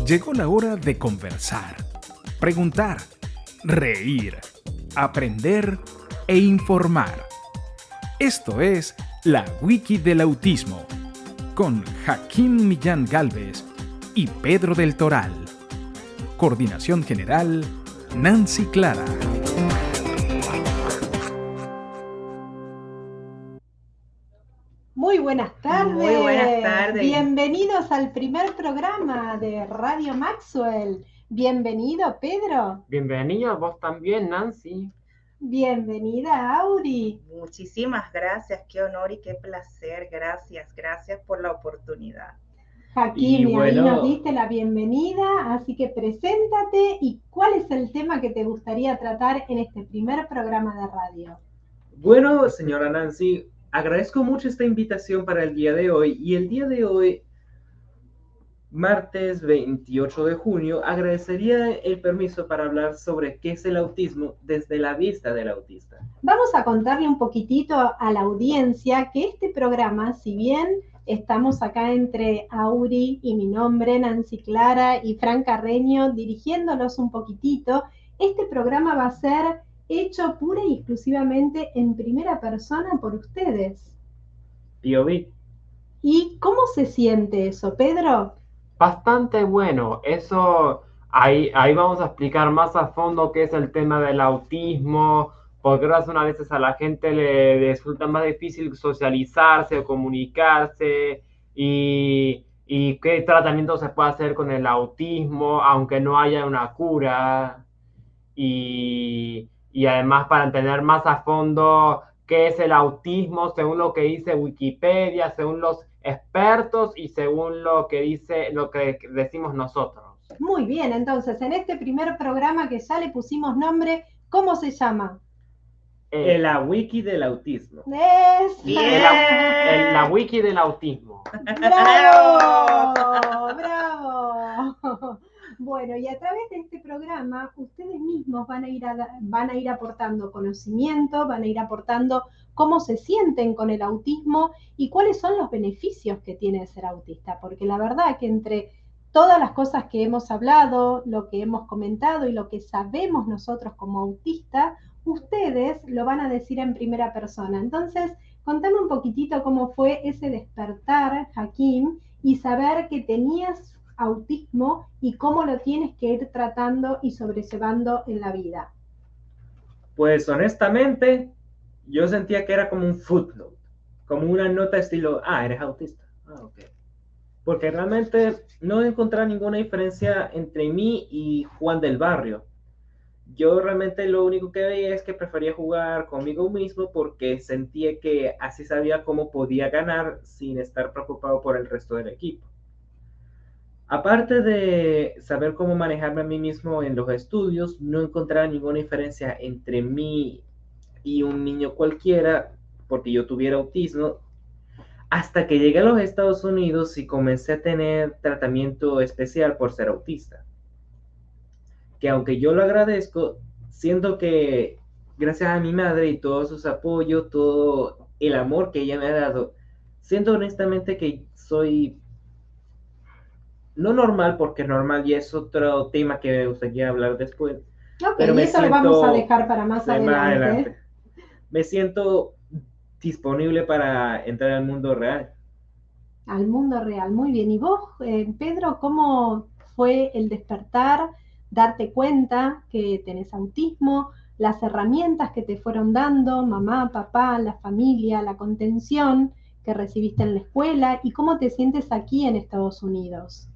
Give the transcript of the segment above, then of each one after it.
Llegó la hora de conversar, preguntar, reír, aprender e informar. Esto es la Wiki del Autismo, con Joaquín Millán Gálvez y Pedro del Toral. Coordinación General, Nancy Clara. Muy buenas tardes. Muy buenas tardes. Bienvenidos al primer programa de Radio Maxwell. Bienvenido, Pedro. Bienvenido, vos también, Nancy. Bienvenida, Auri. Muchísimas gracias, qué honor y qué placer. Gracias por la oportunidad. Joaquín, y ahí nos diste la bienvenida, así que preséntate y ¿cuál es el tema que te gustaría tratar en este primer programa de radio? Bueno, señora Nancy, agradezco mucho esta invitación para el día de hoy y el día de hoy, martes 28 de junio, agradecería el permiso para hablar sobre qué es el autismo desde la vista del autista. Vamos a contarle un poquitito a la audiencia que este programa, si bien estamos acá entre Auri y mi nombre, Nancy Clara, y Fran Carreño, dirigiéndolos un poquitito, este programa va a ser hecho pura y exclusivamente en primera persona por ustedes. POV. ¿Y cómo se siente eso, Pedro? Bastante bueno. Eso, ahí vamos a explicar más a fondo qué es el tema del autismo, porque a veces a la gente le resulta más difícil socializarse o comunicarse y qué tratamiento se puede hacer con el autismo, aunque no haya una cura. Y además para entender más a fondo qué es el autismo según lo que dice Wikipedia, según los expertos y según lo que decimos nosotros. Muy bien, entonces en este primer programa que ya le pusimos nombre, ¿cómo se llama? La Wiki del Autismo. ¡Bien! La Wiki del Autismo. ¡Bravo! ¡Bravo! Bueno, y a través de este programa, ustedes mismos van a ir aportando conocimiento, van a ir aportando cómo se sienten con el autismo y cuáles son los beneficios que tiene ser autista, porque la verdad que entre todas las cosas que hemos hablado, lo que hemos comentado y lo que sabemos nosotros como autistas, ustedes lo van a decir en primera persona. Entonces, contame un poquitito cómo fue ese despertar, Joaquín, y saber que tenías autismo y cómo lo tienes que ir tratando y sobrellevando en la vida. Pues honestamente, yo sentía que era como un footnote, como una nota estilo, eres autista. Ok. Porque realmente no encontré ninguna diferencia entre mí y Juan del barrio. Yo realmente lo único que veía es que prefería jugar conmigo mismo porque sentía que así sabía cómo podía ganar sin estar preocupado por el resto del equipo. Aparte de saber cómo manejarme a mí mismo en los estudios, no encontraba ninguna diferencia entre mí y un niño cualquiera porque yo tuviera autismo, hasta que llegué a los Estados Unidos y comencé a tener tratamiento especial por ser autista. Que aunque yo lo agradezco, siento que gracias a mi madre y todos sus apoyos, todo el amor que ella me ha dado, siento honestamente que soy no normal, porque normal ya es otro tema que me gustaría hablar después. Ok, pero eso lo vamos a dejar para más adelante. Me siento disponible para entrar al mundo real. Al mundo real, muy bien. ¿Y vos, Pedro, cómo fue el despertar, darte cuenta que tenés autismo, las herramientas que te fueron dando, mamá, papá, la familia, la contención que recibiste en la escuela y cómo te sientes aquí en Estados Unidos?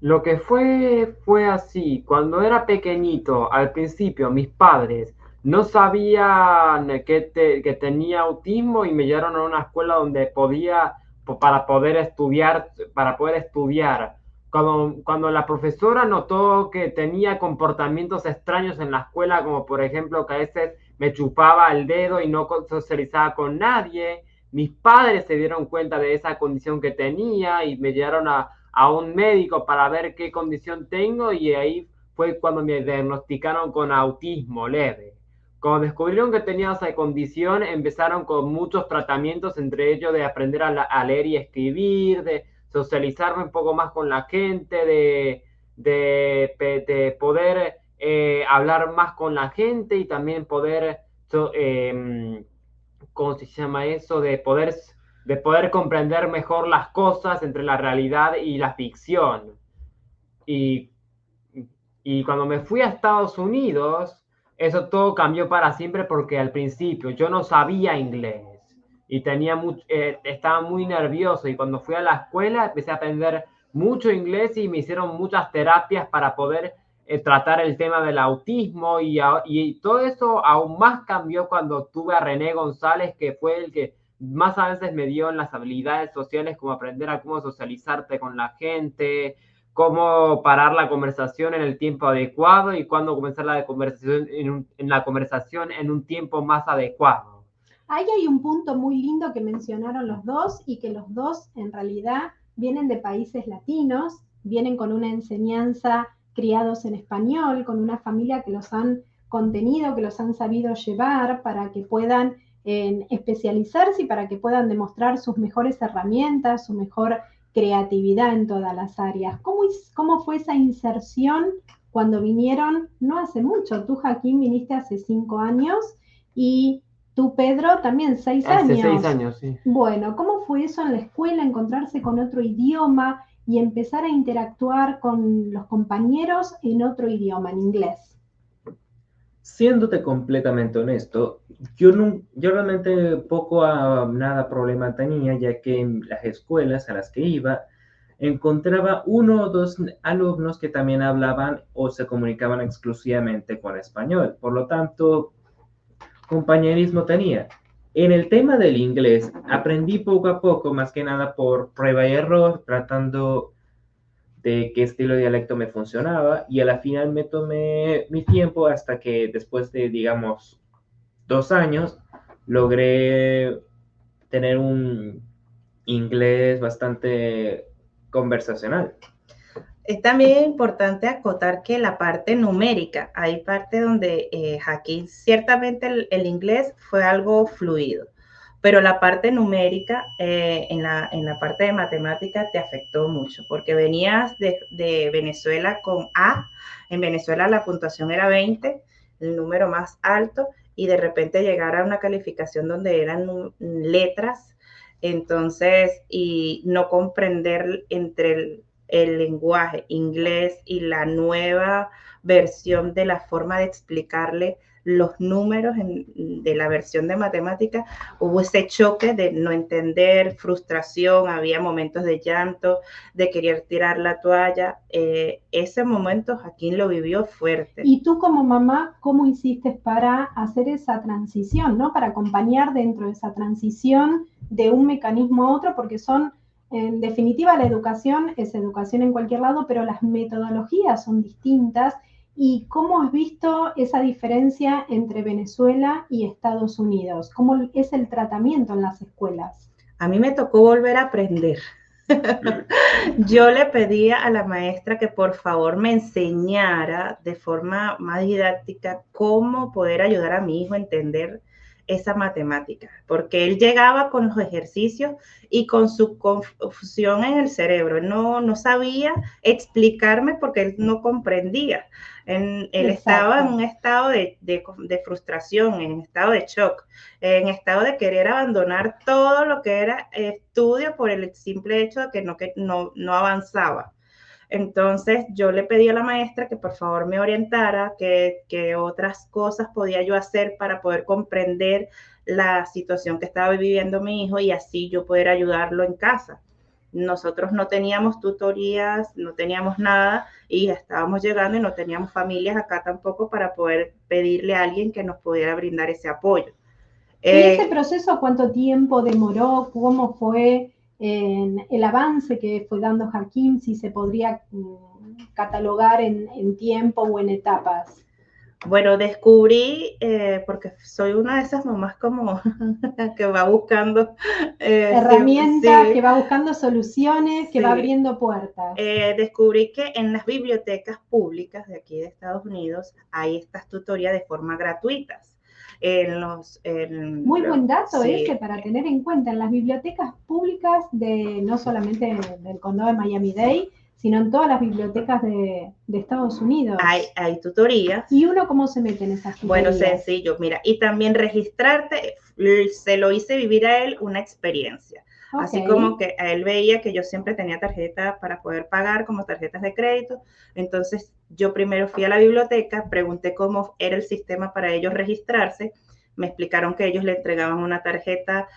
Lo que fue así. Cuando era pequeñito, al principio, mis padres no sabían que tenía autismo y me llevaron a una escuela donde para poder estudiar. Cuando la profesora notó que tenía comportamientos extraños en la escuela, como por ejemplo que a veces me chupaba el dedo y no socializaba con nadie, mis padres se dieron cuenta de esa condición que tenía y me llevaron a un médico para ver qué condición tengo y ahí fue cuando me diagnosticaron con autismo leve. Cuando descubrieron que tenía esa condición, empezaron con muchos tratamientos, entre ellos de aprender a leer y escribir, de socializarme un poco más con la gente, de poder hablar más con la gente y también poder, ¿cómo se llama eso? De poder comprender mejor las cosas entre la realidad y la ficción. Y, y cuando me fui a Estados Unidos, eso todo cambió para siempre porque al principio yo no sabía inglés y estaba muy nervioso, y cuando fui a la escuela empecé a aprender mucho inglés y me hicieron muchas terapias para poder tratar el tema del autismo, y todo eso aún más cambió cuando tuve a René González, que fue el que más a veces me dio en las habilidades sociales, como aprender a cómo socializarte con la gente, cómo parar la conversación en el tiempo adecuado y cuándo comenzar la conversación en un tiempo más adecuado. Ahí hay un punto muy lindo que mencionaron los dos, y que los dos en realidad vienen de países latinos, vienen con una enseñanza, criados en español, con una familia que los han contenido, que los han sabido llevar para que puedan especializarse y para que puedan demostrar sus mejores herramientas, su mejor creatividad en todas las áreas. ¿Cómo fue esa inserción cuando vinieron? No hace mucho, tú, Joaquín, viniste hace 5 años y tú, Pedro, también 6 años. Hace 6 años, sí. Bueno, ¿cómo fue eso en la escuela, encontrarse con otro idioma y empezar a interactuar con los compañeros en otro idioma, en inglés? Siéndote completamente honesto, yo realmente poco a nada problema tenía, ya que en las escuelas a las que iba encontraba 1 o 2 alumnos que también hablaban o se comunicaban exclusivamente con español. Por lo tanto, compañerismo tenía. En el tema del inglés, aprendí poco a poco, más que nada por prueba y error, tratando de qué estilo de dialecto me funcionaba, y a la final me tomé mi tiempo hasta que después de, digamos, 2 años, logré tener un inglés bastante conversacional. Es también importante acotar que la parte numérica, hay parte donde Joaquín, ciertamente el inglés fue algo fluido, pero la parte numérica en la parte de matemática te afectó mucho, porque venías de Venezuela con A, en Venezuela la puntuación era 20, el número más alto, y de repente llegar a una calificación donde eran letras, entonces, y no comprender entre el lenguaje inglés y la nueva versión de la forma de explicarle los números de la versión de matemática, hubo ese choque de no entender, frustración, había momentos de llanto, de querer tirar la toalla. Ese momento Joaquín lo vivió fuerte. Y tú, como mamá, ¿cómo hiciste para hacer esa transición, ¿no? Para acompañar dentro de esa transición de un mecanismo a otro, porque en definitiva, la educación es educación en cualquier lado, pero las metodologías son distintas. ¿Y cómo has visto esa diferencia entre Venezuela y Estados Unidos? ¿Cómo es el tratamiento en las escuelas? A mí me tocó volver a aprender. Yo le pedía a la maestra que por favor me enseñara de forma más didáctica cómo poder ayudar a mi hijo a entender esa matemática, porque él llegaba con los ejercicios y con su confusión en el cerebro. Él no sabía explicarme porque él no comprendía. Él estaba en un estado de frustración, en un estado de shock, en estado de querer abandonar todo lo que era estudio por el simple hecho de que no avanzaba. Entonces yo le pedí a la maestra que por favor me orientara, que otras cosas podía yo hacer para poder comprender la situación que estaba viviendo mi hijo y así yo poder ayudarlo en casa. Nosotros no teníamos tutorías, no teníamos nada y estábamos llegando y no teníamos familias acá tampoco para poder pedirle a alguien que nos pudiera brindar ese apoyo. ¿Y ese proceso cuánto tiempo demoró? ¿Cómo fue el avance que fue dando Joaquín? Si se podría catalogar en tiempo o en etapas. Bueno, descubrí, porque soy una de esas mamás como que va buscando herramientas, sí, que va buscando soluciones, que sí, va abriendo puertas. Descubrí que en las bibliotecas públicas de aquí de Estados Unidos hay estas tutorías de forma gratuitas. Muy buen dato, sí, ese para tener en cuenta. En las bibliotecas públicas no solamente del condado de Miami-Dade, sino en todas las bibliotecas de Estados Unidos. Hay tutorías. ¿Y uno cómo se mete en esas tutorías? Bueno, sencillo, mira, y también registrarte, se lo hice vivir a él una experiencia. Ok. Así como que a él veía que yo siempre tenía tarjeta para poder pagar, como tarjetas de crédito. Entonces, yo primero fui a la biblioteca, pregunté cómo era el sistema para ellos registrarse. Me explicaron que ellos le entregaban una tarjeta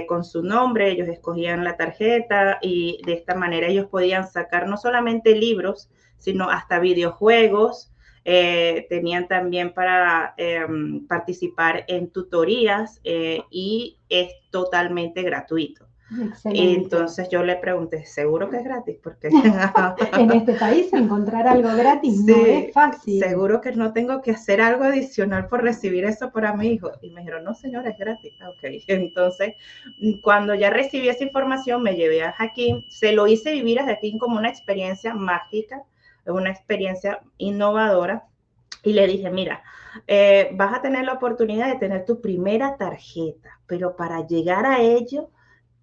con su nombre, ellos escogían la tarjeta y de esta manera ellos podían sacar no solamente libros, sino hasta videojuegos. Tenían también para participar en tutorías y es totalmente gratuito. Excelente. Entonces yo le pregunté, ¿seguro que es gratis? Porque en este país encontrar algo gratis sí, no es fácil. Seguro que no tengo que hacer algo adicional por recibir eso para mi hijo. Y me dijeron, no señora, es gratis. Ok, entonces cuando ya recibí esa información me llevé a Hakim, se lo hice vivir a Hakim como una experiencia mágica, una experiencia innovadora. Y le dije, mira, vas a tener la oportunidad de tener tu primera tarjeta, pero para llegar a ello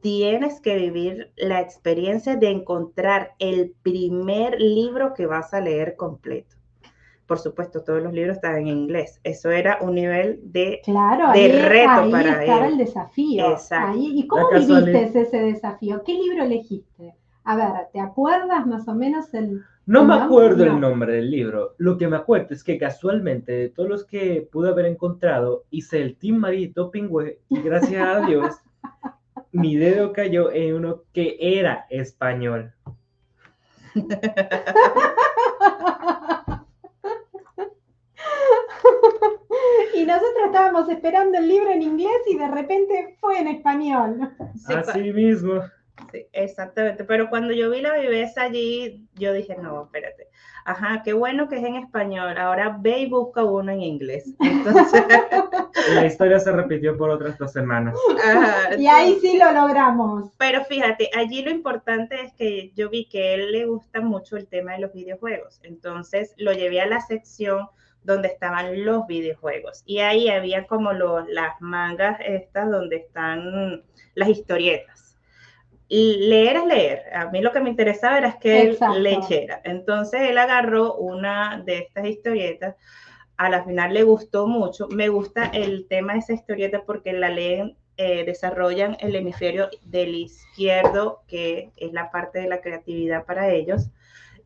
tienes que vivir la experiencia de encontrar el primer libro que vas a leer completo. Por supuesto, todos los libros estaban en inglés. Eso era un nivel de reto ahí para estaba él. El desafío. Exacto. ¿Y cómo viviste ese desafío? ¿Qué libro elegiste? A ver, ¿te acuerdas más o menos el No me acuerdo no. el nombre del libro. Lo que me acuerdo es que casualmente de todos los que pude haber encontrado, hice el Team Marito Pingüe y gracias a Dios mi dedo cayó en uno que era español. Y nosotros estábamos esperando el libro en inglés y de repente fue en español. Sí, Así mismo. Sí, exactamente, pero cuando yo vi la viveza allí, yo dije, no, espérate, ajá, qué bueno que es en español, ahora ve y busca uno en inglés. Entonces, la historia se repitió por otras 2 semanas. Ajá, y ahí sí lo logramos. Pero fíjate, allí lo importante es que yo vi que a él le gusta mucho el tema de los videojuegos, entonces lo llevé a la sección donde estaban los videojuegos y ahí había como las mangas estas donde están las historietas. Leer es leer. A mí lo que me interesaba era que él leyera. Entonces él agarró una de estas historietas. A la final le gustó mucho. Me gusta el tema de esa historieta porque la leen, desarrollan el hemisferio del izquierdo, que es la parte de la creatividad para ellos.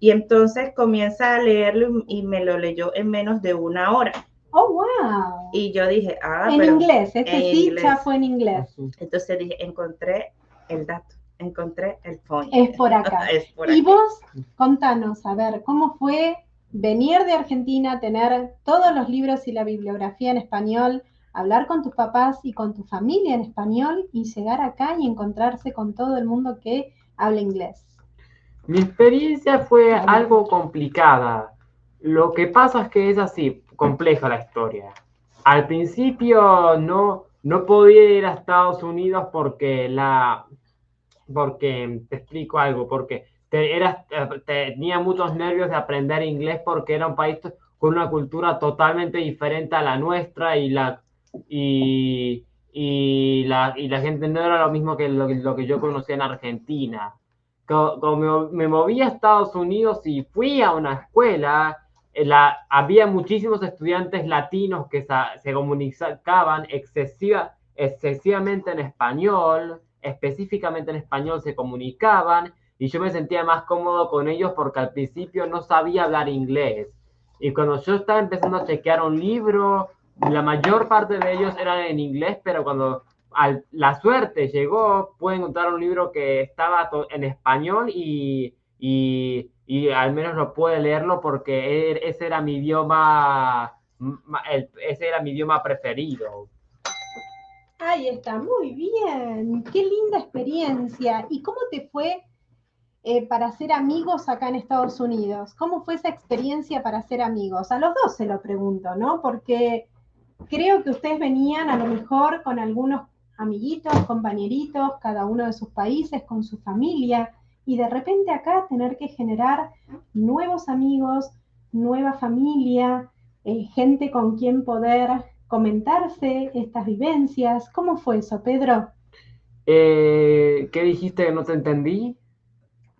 Y entonces comienza a leerlo y me lo leyó en menos de 1 hora. ¡Oh, wow! Y yo dije, en inglés, sí inglés. Ya fue en inglés. Entonces dije, encontré el dato. Encontré el point. Es por acá. Es por y aquí. Vos, contanos, a ver, ¿cómo fue venir de Argentina, tener todos los libros y la bibliografía en español, hablar con tus papás y con tu familia en español y llegar acá y encontrarse con todo el mundo que habla inglés? Mi experiencia fue algo complicada. Lo que pasa es que es así, compleja la historia. Al principio no podía ir a Estados Unidos porque te explico algo, porque tenía muchos nervios de aprender inglés porque era un país con una cultura totalmente diferente a la nuestra y la gente no era lo mismo que lo que yo conocía en Argentina. Como me moví a Estados Unidos y fui a una escuela, había muchísimos estudiantes latinos que se comunicaban excesivamente en español, específicamente en español se comunicaban y yo me sentía más cómodo con ellos porque al principio no sabía hablar inglés. Y cuando yo estaba empezando a chequear un libro, la mayor parte de ellos eran en inglés, pero cuando la suerte llegó, pude encontrar un libro que estaba en español y al menos no pude leerlo porque ese era mi idioma preferido. Ahí está, muy bien, qué linda experiencia. ¿Y cómo te fue para ser amigos acá en Estados Unidos? ¿Cómo fue esa experiencia para ser amigos? A los dos se lo pregunto, ¿no? Porque creo que ustedes venían a lo mejor con algunos amiguitos, compañeritos, cada uno de sus países, con su familia, y de repente acá tener que generar nuevos amigos, nueva familia, gente con quien poder comentarse estas vivencias. ¿Cómo fue eso, Pedro? ¿Qué dijiste que no te entendí?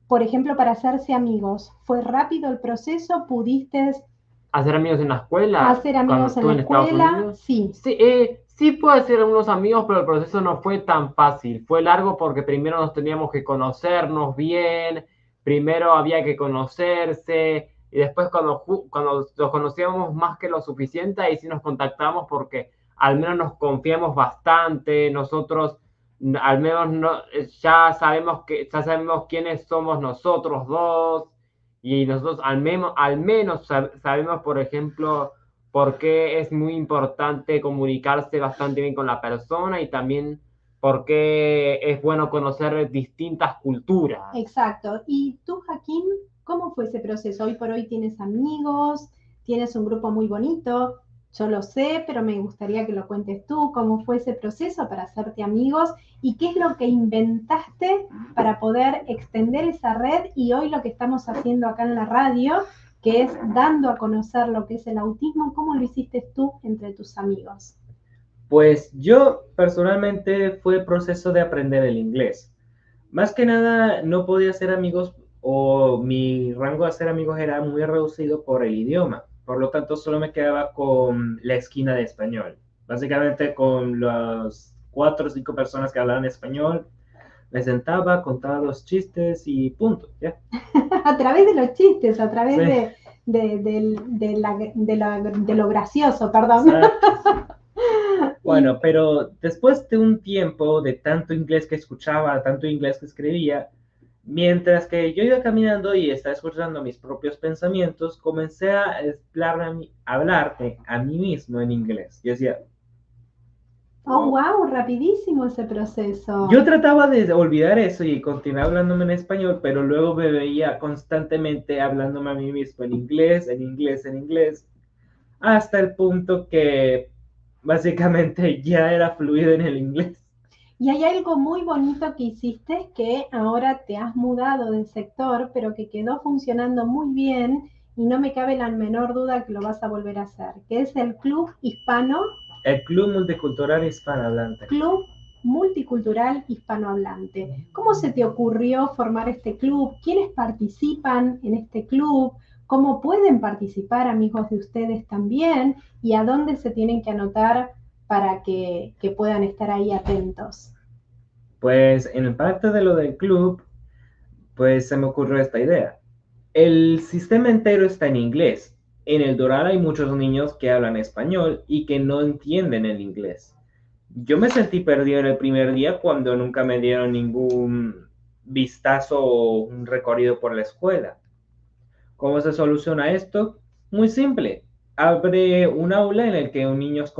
por ejemplo, para hacerse amigos, ¿fue rápido el proceso? ¿Pudiste ¿Hacer amigos en la escuela hacer cuando amigos en estuve la en Estados escuela? Unidos? Sí. Sí, sí pude hacer algunos amigos, pero el proceso no fue tan fácil. Fue largo porque primero nos teníamos que conocernos bien, primero había que conocerse, y después cuando los conocíamos más que lo suficiente, ahí sí nos contactamos porque al menos nos confiamos bastante, nosotros al menos ya sabemos quiénes somos nosotros dos, y nosotros al menos sabemos, por ejemplo, por qué es muy importante comunicarse bastante bien con la persona y también por qué es bueno conocer distintas culturas. Exacto. ¿Y tú, Joaquín, cómo fue ese proceso? Hoy por hoy tienes amigos, tienes un grupo muy bonito. Yo lo sé, pero me gustaría que lo cuentes tú. ¿Cómo fue ese proceso para hacerte amigos? ¿Y qué es lo que inventaste para poder extender esa red? Y hoy lo que estamos haciendo acá en la radio, que es dando a conocer lo que es el autismo, ¿cómo lo hiciste tú entre tus amigos? Pues yo personalmente fue el proceso de aprender el inglés. Más que nada no podía hacer amigos o mi rango de hacer amigos era muy reducido por el idioma. Por lo tanto, solo me quedaba con la esquina de español. Básicamente con las 4 o 5 personas que hablaban español, me sentaba, contaba los chistes y punto. ¿Ya? A través de los chistes, a través Sí. de lo gracioso, perdón. Bueno, pero después de un tiempo de tanto inglés que escuchaba, tanto inglés que escribía, mientras que yo iba caminando y estaba escuchando mis propios pensamientos, comencé a hablarme a mí mismo en inglés. Yo decía, Oh, wow, rapidísimo ese proceso. yo trataba de olvidar eso y continuar hablándome en español, pero luego me veía constantemente hablándome a mí mismo en inglés, en inglés, en inglés, hasta el punto que básicamente ya era fluido en el inglés. Y hay algo muy bonito que hiciste que ahora te has mudado del sector, pero que quedó funcionando muy bien y no me cabe la menor duda que lo vas a volver a hacer, que es el El Club Multicultural Hispanohablante. Club Multicultural Hispanohablante. ¿Cómo se te ocurrió formar este club? ¿Quiénes participan en este club? ¿Cómo pueden participar amigos de ustedes también? ¿Y a dónde se tienen que anotar para que puedan estar ahí atentos? Pues en parte de lo del club, pues se me ocurrió esta idea. El sistema entero está en inglés. En el Doral hay muchos niños que hablan español y que no entienden el inglés. Yo me sentí perdido en el primer día cuando nunca me dieron ningún vistazo o un recorrido por la escuela. ¿Cómo se soluciona esto? Muy simple. Abre un aula en el que niños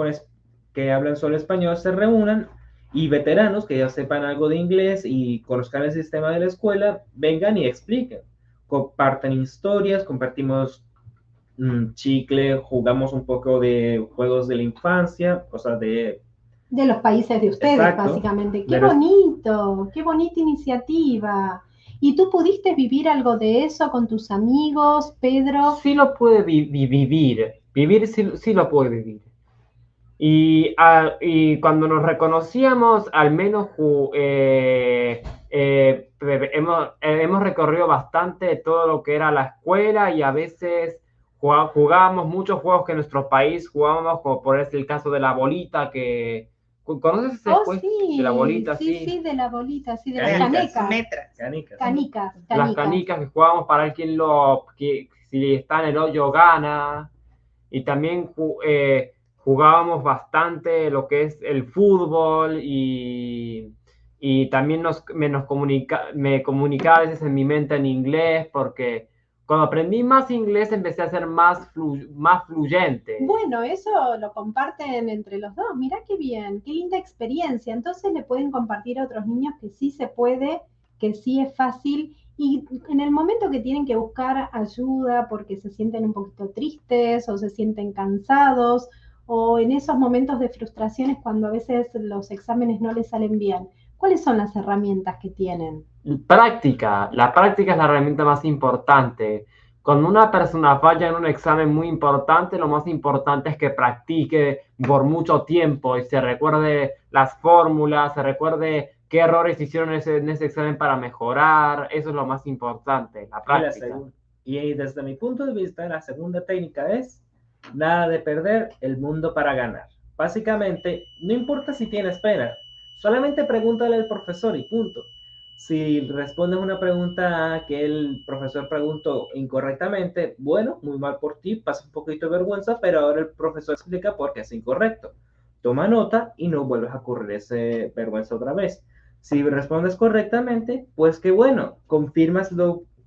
que hablan solo español se reúnan y veteranos que ya sepan algo de inglés y conozcan el sistema de la escuela vengan y expliquen. Comparten historias, compartimos chicle, jugamos un poco de juegos de la infancia, cosas de... De los países de ustedes, Exacto. básicamente. ¡Qué Pero bonito! ¡Qué bonita iniciativa! ¿Y tú pudiste vivir algo de eso con tus amigos, Pedro? Sí lo pude vivir sí lo pude vivir. Y cuando nos reconocíamos, al menos hemos recorrido bastante todo lo que era la escuela y a veces jugábamos muchos juegos que en nuestro país jugábamos, como por ejemplo el caso de la bolita, que... ¿Conoces ese Oh, juego sí, de la bolita? sí, de la bolita, sí, de las Canicas, canecas. Metras. canicas. Las canicas que jugábamos para ver que si está en el hoyo gana. Y también jugábamos bastante lo que es el fútbol y también me comunicaba a veces en mi mente en inglés, porque cuando aprendí más inglés empecé a ser más fluyente. Bueno, eso lo comparten entre los dos. Mirá qué bien, qué linda experiencia. Entonces le pueden compartir a otros niños que sí se puede, que sí es fácil. Y en el momento que tienen que buscar ayuda porque se sienten un poquito tristes o se sienten cansados o en esos momentos de frustraciones cuando a veces los exámenes no les salen bien, ¿cuáles son las herramientas que tienen? La práctica es la herramienta más importante. Cuando una persona falla en un examen muy importante, lo más importante es que practique por mucho tiempo y se recuerde las fórmulas, se recuerde qué errores hicieron en ese examen para mejorar. Eso es lo más importante, la práctica. Y desde mi punto de vista, la segunda técnica es nada de perder, el mundo para ganar. Básicamente, no importa si tienes pena, solamente pregúntale al profesor y punto. Si respondes una pregunta que el profesor preguntó incorrectamente, bueno, muy mal por ti, pasa un poquito de vergüenza, pero ahora el profesor explica por qué es incorrecto. Toma nota y no vuelves a ocurrir ese vergüenza otra vez. Si respondes correctamente, pues qué bueno, confirmas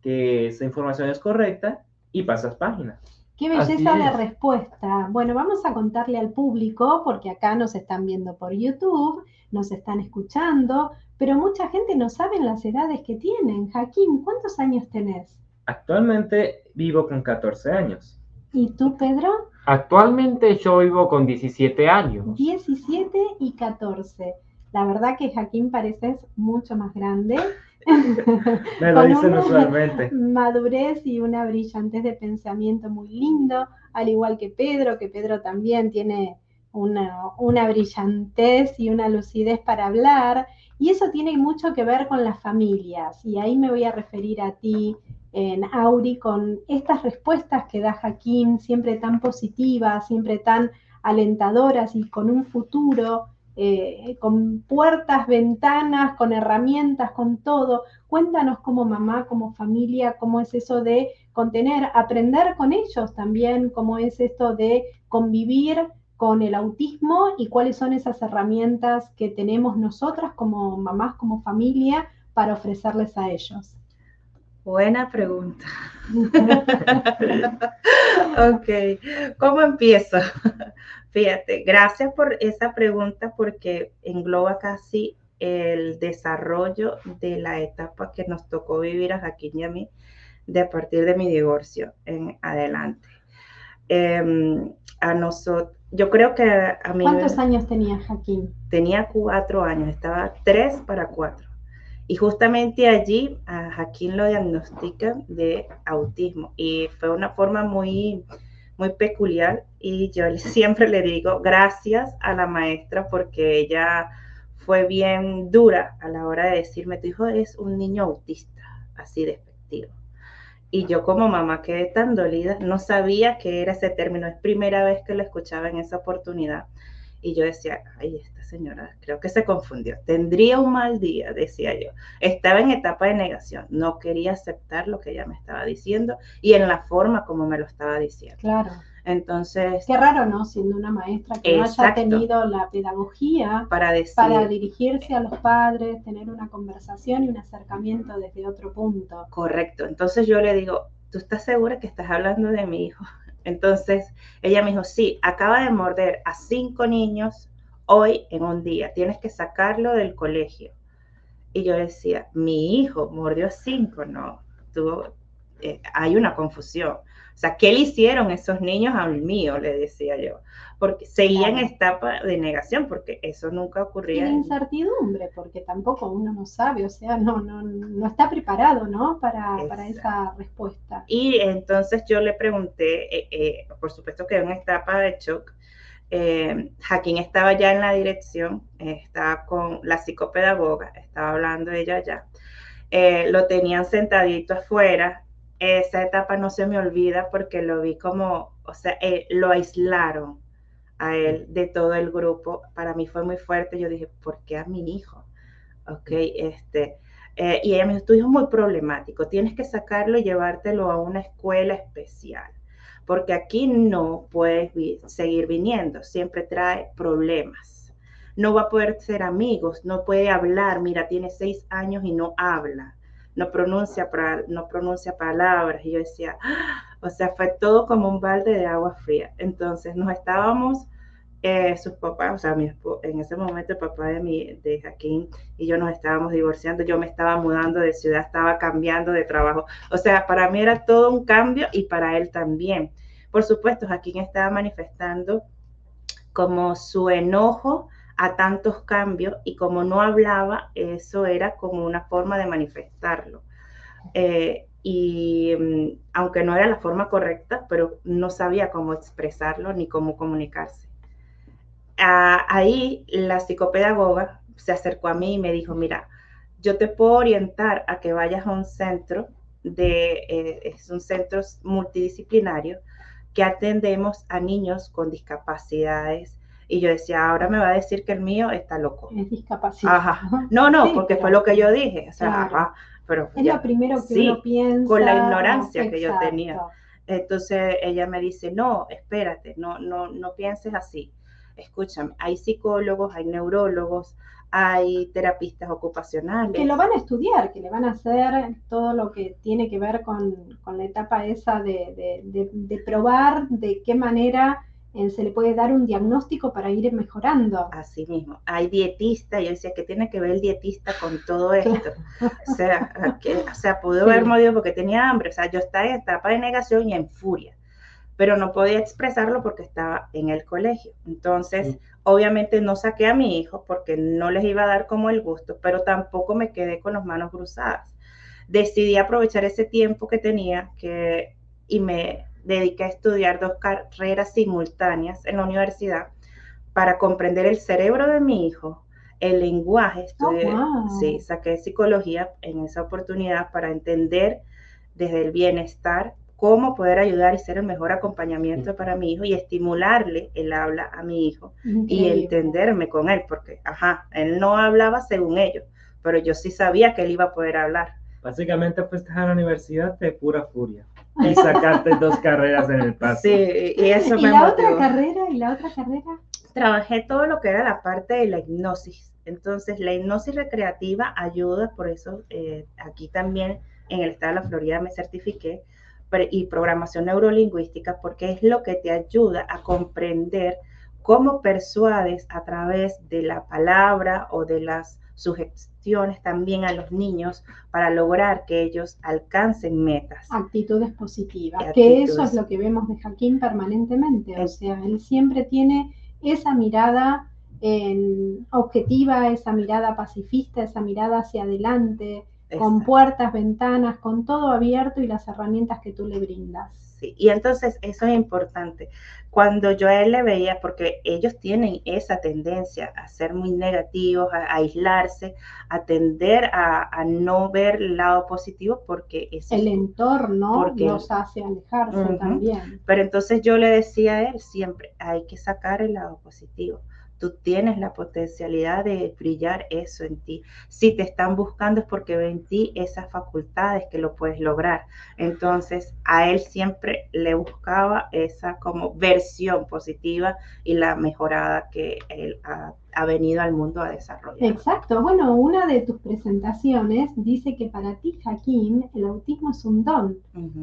que esa información es correcta y pasas página. Qué belleza de respuesta. Bueno, vamos a contarle al público, porque acá nos están viendo por YouTube, nos están escuchando, pero mucha gente no sabe las edades que tienen. Hakim, ¿cuántos años tenés? Actualmente vivo con 14 años. ¿Y tú, Pedro? Actualmente yo vivo con 17 años. 17 y 14. La verdad que Hakim pareces mucho más grande. Me lo dicen usualmente. Madurez y una brillantez de pensamiento muy lindo, al igual que Pedro también tiene una brillantez y una lucidez para hablar, y eso tiene mucho que ver con las familias, y ahí me voy a referir a ti, Auri, con estas respuestas que da Hakim, siempre tan positivas, siempre tan alentadoras y con un futuro, con puertas, ventanas, con herramientas, con todo. Cuéntanos como mamá, como familia, cómo es eso de contener, aprender con ellos también, cómo es esto de convivir con el autismo y cuáles son esas herramientas que tenemos nosotras como mamás, como familia, para ofrecerles a ellos. Buena pregunta. Ok, ¿cómo empiezo? Fíjate, gracias por esa pregunta porque engloba casi el desarrollo de la etapa que nos tocó vivir a Hakim y a mí de a partir de mi divorcio en adelante. A nosotros, yo creo que a mí... ¿Cuántos años tenía Hakim? Tenía 4 años, estaba 3 para 4. Y justamente allí a Hakim lo diagnostican de autismo y fue una forma muy, muy peculiar y yo siempre le digo gracias a la maestra porque ella fue bien dura a la hora de decirme, tu hijo es un niño autista, así despectivo. Y yo como mamá quedé tan dolida, no sabía qué era ese término, es primera vez que lo escuchaba en esa oportunidad. Y yo decía, ay, esta señora creo que se confundió, tendría un mal día, decía yo. Estaba en etapa de negación, no quería aceptar lo que ella me estaba diciendo y en la forma como me lo estaba diciendo. Claro. Entonces... Qué raro, ¿no? Siendo una maestra que no haya tenido la pedagogía para dirigirse a los padres, tener una conversación y un acercamiento desde otro punto. Correcto. Entonces yo le digo, ¿tú estás segura que estás hablando de mi hijo? Entonces ella me dijo, sí, acaba de morder a 5 niños hoy en un día, tienes que sacarlo del colegio. Y yo decía, mi hijo mordió a 5, no, hay una confusión. O sea, ¿qué le hicieron esos niños al mío? Le decía yo. Porque seguía en etapa de negación, porque eso nunca ocurría. Y de incertidumbre, porque tampoco uno no sabe, o sea, no está preparado, ¿no? Para esa respuesta. Y entonces yo le pregunté, por supuesto que en una etapa de shock, Hakim estaba ya en la dirección, estaba con la psicopedagoga, estaba hablando ella ya. Lo tenían sentadito afuera. Esa etapa no se me olvida porque lo vi como, o sea, lo aislaron a él de todo el grupo. Para mí fue muy fuerte. Yo dije, ¿por qué a mi hijo? Ok, y ella me dijo, tu hijo es muy problemático, tienes que sacarlo y llevártelo a una escuela especial, porque aquí no puedes seguir viniendo, siempre trae problemas. No va a poder ser amigos, no puede hablar, mira, tiene 6 años y no habla. No pronuncia palabras. Y yo decía, o sea, fue todo como un balde de agua fría. Entonces nos estábamos, sus papás, o sea, en ese momento el papá de Hakim y yo nos estábamos divorciando, yo me estaba mudando de ciudad, estaba cambiando de trabajo. O sea, para mí era todo un cambio y para él también. Por supuesto, Hakim estaba manifestando como su enojo a tantos cambios y como no hablaba, eso era como una forma de manifestarlo. Y aunque no era la forma correcta, pero no sabía cómo expresarlo ni cómo comunicarse. Ahí la psicopedagoga se acercó a mí y me dijo, mira, yo te puedo orientar a que vayas a un centro es un centro multidisciplinario que atendemos a niños con discapacidades. Y yo decía, ahora me va a decir que el mío está loco. Es discapacidad. Ajá. No, Sí, porque pero- fue lo que yo dije. O sea, Claro. ajá, pero Es ya- lo primero que sí, uno piensa. con la ignorancia que yo Exacto. tenía. Entonces ella me dice, no, espérate, no pienses así. Escúchame, hay psicólogos, hay neurólogos, hay terapistas ocupacionales. Que lo van a estudiar, que le van a hacer todo lo que tiene que ver con la etapa esa de probar de qué manera se le puede dar un diagnóstico para ir mejorando. Así mismo, hay dietistas, yo decía, ¿qué tiene que ver el dietista con todo esto? O sea, pudo Sí. haber morido porque tenía hambre, o sea, yo estaba en etapa de negación y en furia, pero no podía expresarlo porque estaba en el colegio. Entonces, obviamente no saqué a mi hijo porque no les iba a dar como el gusto, pero tampoco me quedé con las manos cruzadas. Decidí aprovechar ese tiempo que tenía y me dediqué a estudiar 2 carreras simultáneas en la universidad para comprender el cerebro de mi hijo, el lenguaje. Sí, saqué psicología en esa oportunidad para entender desde el bienestar cómo poder ayudar y ser el mejor acompañamiento para mi hijo y estimularle el habla a mi hijo. Increíble. Y entenderme con él, porque, él no hablaba según ellos, pero yo sí sabía que él iba a poder hablar. Básicamente fuiste a la universidad de pura furia y sacaste 2 carreras en el paso. Sí, y eso ¿Y me la motivó. otra carrera? ¿Y la otra carrera? Trabajé todo lo que era la parte de la hipnosis. Entonces, la hipnosis recreativa ayuda, por eso aquí también en el estado de la Florida me certifiqué, y programación neurolingüística, porque es lo que te ayuda a comprender cómo persuades a través de la palabra o de las sugestiones también a los niños para lograr que ellos alcancen metas. Actitudes positivas, que eso es lo que vemos de Joaquín permanentemente, o sea, él siempre tiene esa mirada objetiva, esa mirada pacifista, esa mirada hacia adelante, con puertas, ventanas, con todo abierto y las herramientas que tú le brindas. Sí, y entonces eso es importante. Cuando yo a él le veía, porque ellos tienen esa tendencia a ser muy negativos, a aislarse, a tender a no ver el lado positivo porque eso el entorno los hace alejarse también. Pero entonces yo le decía a él siempre, hay que sacar el lado positivo. Tú tienes la potencialidad de brillar eso en ti. Si te están buscando es porque ven en ti esas facultades que lo puedes lograr. Entonces, a él siempre le buscaba esa como versión positiva y la mejorada que él ha venido al mundo a desarrollar. Exacto. Bueno, una de tus presentaciones dice que para ti, Joaquín, el autismo es un don.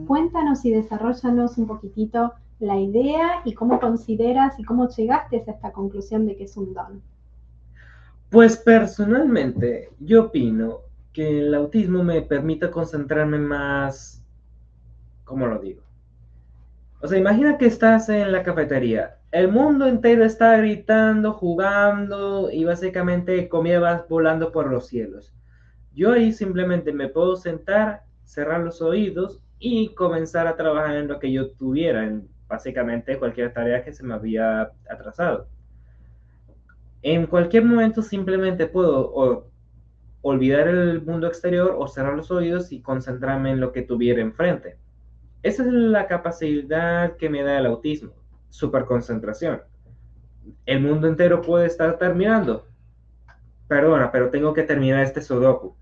Cuéntanos y desarróllanos un poquitito la idea y cómo consideras y cómo llegaste a esta conclusión de que es un don. Pues personalmente yo opino que el autismo me permite concentrarme más, ¿cómo lo digo? O sea, imagina que estás en la cafetería, el mundo entero está gritando, jugando y básicamente comida va volando por los cielos. Yo ahí simplemente me puedo sentar, cerrar los oídos y comenzar a trabajar en lo que yo tuviera, en básicamente cualquier tarea que se me había atrasado. En cualquier momento simplemente puedo olvidar el mundo exterior o cerrar los oídos y concentrarme en lo que tuviera enfrente. Esa es la capacidad que me da el autismo, superconcentración. El mundo entero puede estar terminando. Perdona, pero tengo que terminar este sudoku.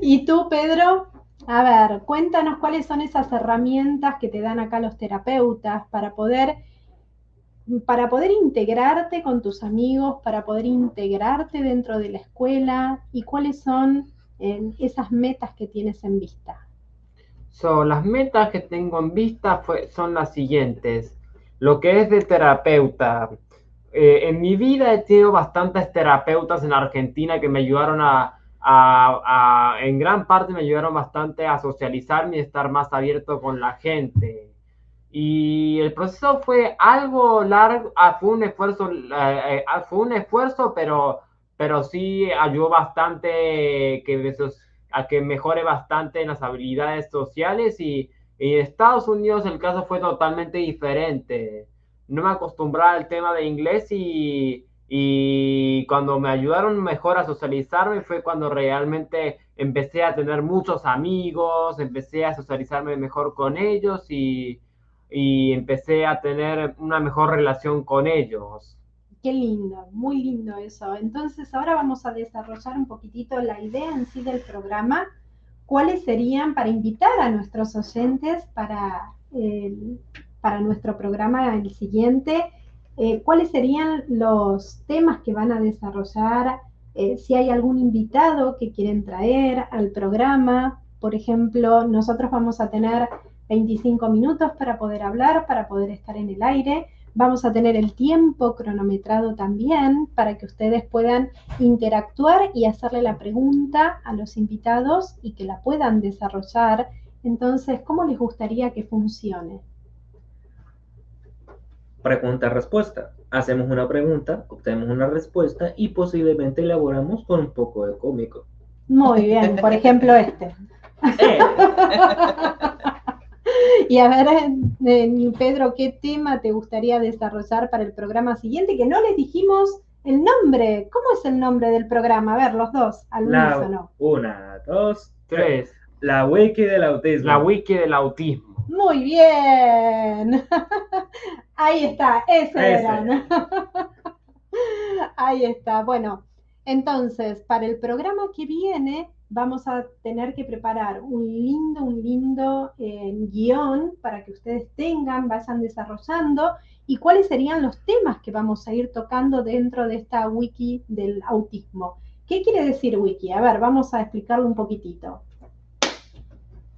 ¿Y tú, Pedro? A ver, cuéntanos cuáles son esas herramientas que te dan acá los terapeutas para poder integrarte con tus amigos, para poder integrarte dentro de la escuela y cuáles son esas metas que tienes en vista. Las metas que tengo en vista son las siguientes. Lo que es de terapeuta. En mi vida he tenido bastantes terapeutas en Argentina que me ayudaron en gran parte me ayudaron bastante a socializarme y estar más abierto con la gente. Y el proceso fue algo largo, fue un esfuerzo, pero sí ayudó bastante a que mejore bastante en las habilidades sociales y en Estados Unidos el caso fue totalmente diferente. no me acostumbraba al tema de inglés y cuando me ayudaron mejor a socializarme fue cuando realmente empecé a tener muchos amigos, empecé a socializarme mejor con ellos y empecé a tener una mejor relación con ellos. Qué lindo, muy lindo eso. Entonces ahora vamos a desarrollar un poquitito la idea en sí del programa. ¿Cuáles serían para invitar a nuestros oyentes para nuestro programa el siguiente? ¿Cuáles serían los temas que van a desarrollar? Si hay algún invitado que quieren traer al programa. Por ejemplo, nosotros vamos a tener 25 minutos para poder hablar, para poder estar en el aire. Vamos a tener el tiempo cronometrado también para que ustedes puedan interactuar y hacerle la pregunta a los invitados y que la puedan desarrollar. Entonces, ¿cómo les gustaría que funcione? Pregunta-respuesta. Hacemos una pregunta, obtenemos una respuesta y posiblemente elaboramos con un poco de cómico. Muy bien, por ejemplo este. Y a ver, Pedro, ¿qué tema te gustaría desarrollar para el programa siguiente? Que no les dijimos el nombre. ¿Cómo es el nombre del programa? A ver, los dos, al unísono. 1, 2, 3. 3. La wiki del autismo. La wiki del autismo. Muy bien. Ahí está, ese era, ¿no? Ahí está. Bueno, entonces, para el programa que viene vamos a tener que preparar un lindo guión para que ustedes vayan desarrollando y cuáles serían los temas que vamos a ir tocando dentro de esta wiki del autismo. ¿Qué quiere decir wiki? A ver, vamos a explicarlo un poquitito.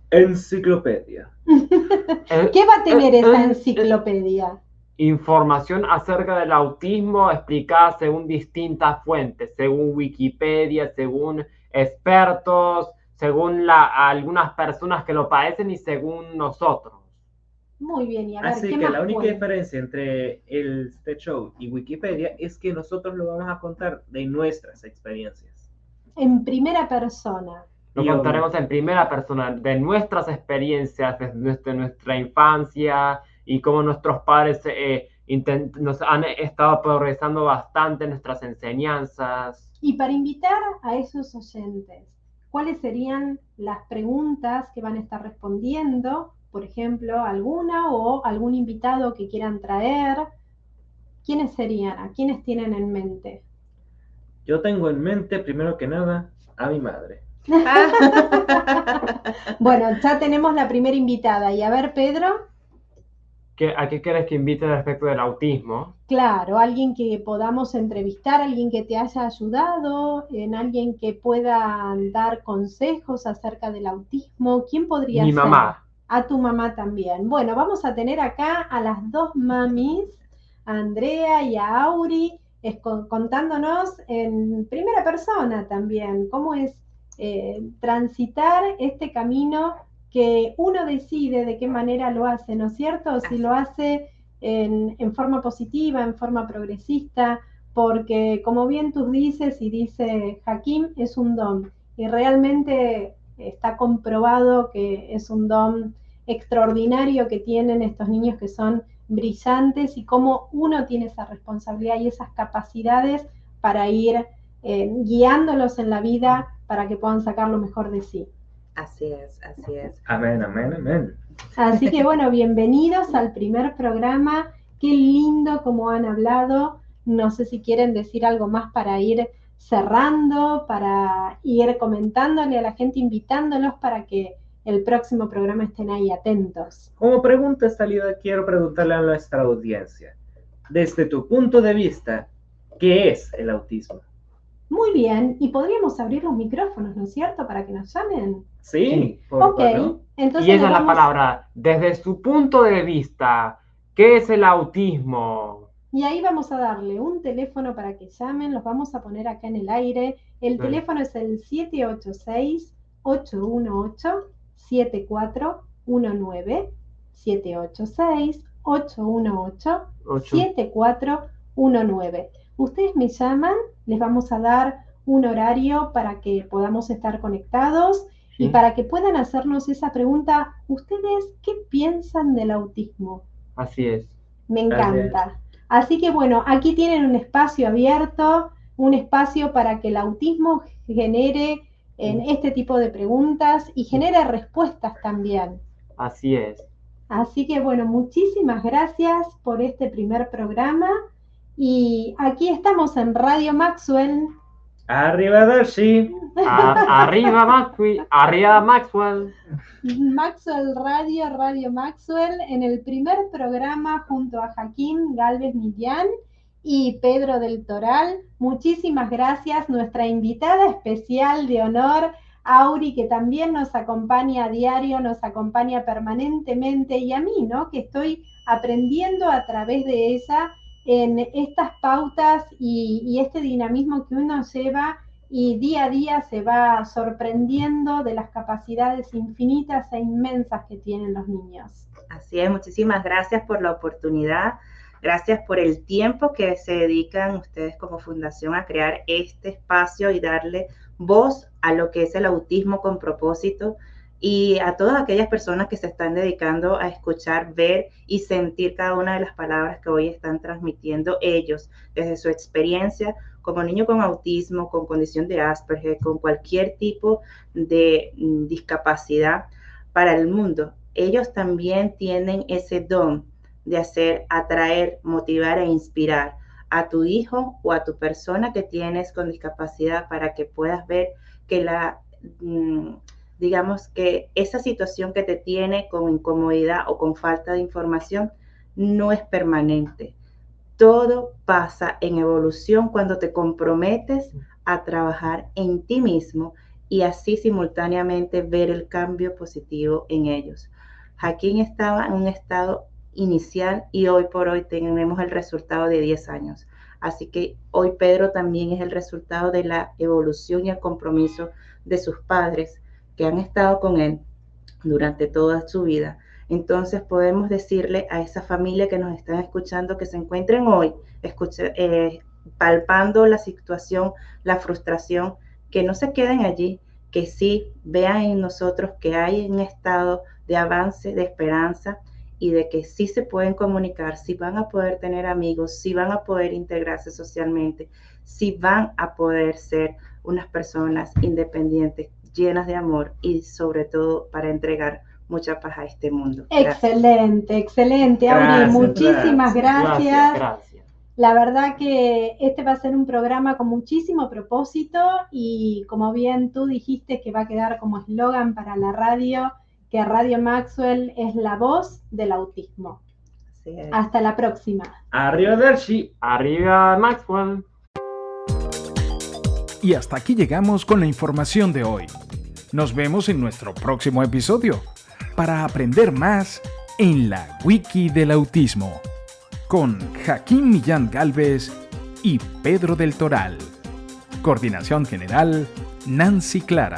Enciclopedia. ¿Qué va a tener esa enciclopedia? Información acerca del autismo explicada según distintas fuentes, según Wikipedia, según expertos, según algunas personas que lo padecen y según nosotros. Muy bien, y a ver, Así ¿qué que más la única puede? diferencia entre este show y Wikipedia es que nosotros lo vamos a contar de nuestras experiencias. En primera persona. Lo contaremos en primera persona, de nuestras experiencias, desde nuestra infancia y cómo nuestros padres nos han estado progresando bastante en nuestras enseñanzas. Y para invitar a esos oyentes, ¿cuáles serían las preguntas que van a estar respondiendo? Por ejemplo, alguna o algún invitado que quieran traer. ¿Quiénes serían? ¿A quiénes tienen en mente? Yo tengo en mente, primero que nada, a mi madre. Bueno, ya tenemos la primera invitada. Y a ver, Pedro. ¿A qué quieres que invite respecto del autismo? Claro, alguien que podamos entrevistar, alguien que te haya ayudado, alguien que pueda dar consejos acerca del autismo. ¿Quién podría ser? Mi mamá. A tu mamá también. Bueno, vamos a tener acá a las dos mamis, a Andrea y a Auri, contándonos en primera persona también cómo es transitar este camino que uno decide de qué manera lo hace, ¿no es cierto? Si lo hace en forma positiva, en forma progresista, porque como bien tú dices y dice Hakim, es un don y realmente está comprobado que es un don extraordinario que tienen estos niños que son brillantes y cómo uno tiene esa responsabilidad y esas capacidades para ir guiándolos en la vida para que puedan sacar lo mejor de sí. Así es, así es. Amén, amén, amén. Así que bueno, bienvenidos al primer programa. Qué lindo como han hablado. No sé si quieren decir algo más para ir cerrando, para ir comentándole a la gente, invitándolos para que el próximo programa estén ahí atentos. Como pregunta salida, quiero preguntarle a nuestra audiencia, desde tu punto de vista, ¿qué es el autismo? Muy bien, y podríamos abrir los micrófonos, ¿no es cierto?, para que nos llamen. Sí, por Ok, favor. entonces Y esa es la vamos... palabra, desde su punto de vista, ¿qué es el autismo? Y ahí vamos a darle un teléfono para que llamen, los vamos a poner acá en el aire. El teléfono es el 786-818-7419. 786-818-7419. Ustedes me llaman, les vamos a dar un horario para que podamos estar conectados y para que puedan hacernos esa pregunta. ¿Ustedes qué piensan del autismo? Así es. Me encanta. Así que bueno, aquí tienen un espacio abierto, un espacio para que el autismo genere en este tipo de preguntas y genere respuestas también. Así es. Así que bueno, muchísimas gracias por este primer programa y aquí estamos en Radio Maxwell. Arrivederci. Arriba Maxwell. Maxwell Radio, Radio Maxwell, en el primer programa junto a Joaquín Gálvez Millán y Pedro del Toral. Muchísimas gracias. Nuestra invitada especial de honor, Auri, que también nos acompaña a diario, nos acompaña permanentemente, y a mí, ¿no? Que estoy aprendiendo a través de ella en estas pautas y este dinamismo que uno lleva y día a día se va sorprendiendo de las capacidades infinitas e inmensas que tienen los niños. Así es, muchísimas gracias por la oportunidad, gracias por el tiempo que se dedican ustedes como fundación a crear este espacio y darle voz a lo que es el autismo con propósito, y a todas aquellas personas que se están dedicando a escuchar, ver y sentir cada una de las palabras que hoy están transmitiendo ellos desde su experiencia como niño con autismo, con condición de Asperger, con cualquier tipo de discapacidad para el mundo. Ellos también tienen ese don de hacer, atraer, motivar e inspirar a tu hijo o a tu persona que tienes con discapacidad, para que puedas ver que digamos que esa situación que te tiene con incomodidad o con falta de información no es permanente. Todo pasa en evolución cuando te comprometes a trabajar en ti mismo y así simultáneamente ver el cambio positivo en ellos. Joaquín estaba en un estado inicial y hoy por hoy tenemos el resultado de 10 años. Así que hoy Pedro también es el resultado de la evolución y el compromiso de sus padres, que han estado con él durante toda su vida. Entonces podemos decirle a esa familia que nos están escuchando que se encuentren hoy palpando la situación, la frustración, que no se queden allí, que sí vean en nosotros que hay un estado de avance, de esperanza, y de que sí se pueden comunicar, sí van a poder tener amigos, sí van a poder integrarse socialmente, sí van a poder ser unas personas independientes, llenas de amor y sobre todo para entregar mucha paz a este mundo. Gracias. Excelente, excelente, Auri, muchísimas gracias. La verdad que este va a ser un programa con muchísimo propósito y como bien tú dijiste, que va a quedar como eslogan para la radio, que Radio Maxwell es la voz del autismo. Sí. Hasta la próxima. Arrivederci. Arriba Maxwell. Y hasta aquí llegamos con la información de hoy. Nos vemos en nuestro próximo episodio para aprender más en la Wiki del Autismo con Joaquín Millán Gálvez y Pedro del Toral. Coordinación General, Nancy Clara.